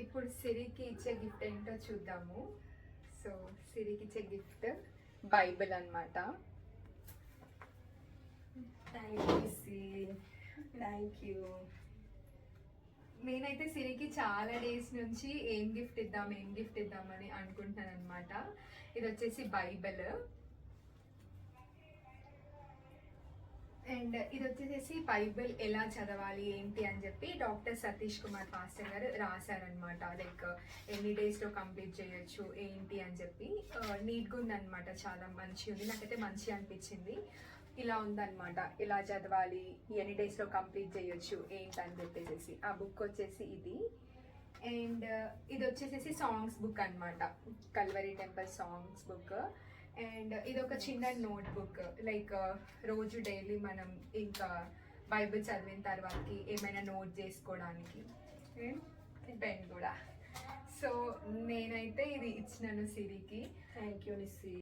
ఇప్పుడు సిరికి ఇచ్చే గిఫ్ట్ ఏంటో చూద్దాము. సో సిరికి ఇచ్చే గిఫ్ట్ బైబిల్ అన్నమాట. థ్యాంక్ యూ సి, థ్యాంక్ యూ. నేనైతే సిరికి చాలా డేస్ నుంచి ఏం గిఫ్ట్ ఇద్దామని అనుకుంటున్నాను అనమాట. ఇది వచ్చేసి బైబిల్ అండ్ ఇది వచ్చేసి బైబిల్ ఎలా చదవాలి ఏంటి అని చెప్పి డాక్టర్ సతీష్ కుమార్ మాస్టర్ గారు రాశారనమాట. లైక్ ఎన్ని డేస్లో కంప్లీట్ చేయొచ్చు ఏంటి అని చెప్పి. నీట్గా ఉందన్నమాట, చాలా మంచిగా ఉంది, నాకైతే మంచిగా అనిపించింది. ఇలా ఉందన్నమాట, ఇలా చదవాలి, ఎన్ని డేస్లో కంప్లీట్ చేయొచ్చు ఏంటి అని చెప్పేసి. ఆ బుక్ వచ్చేసి ఇది. అండ్ ఇది వచ్చేసి సాంగ్స్ బుక్ అనమాట, Calvary temple songs book. And ఇది ఒక చిన్న నోట్ బుక్, లైక్ రోజు డైలీ మనం ఇంకా బైబిల్ చదివిన తర్వాతకి ఏమైనా నోట్ చేసుకోవడానికి. పెన్ కూడా. సో నేనైతే ఇది ఇచ్చినాను సిరికి. Thank you Nissi.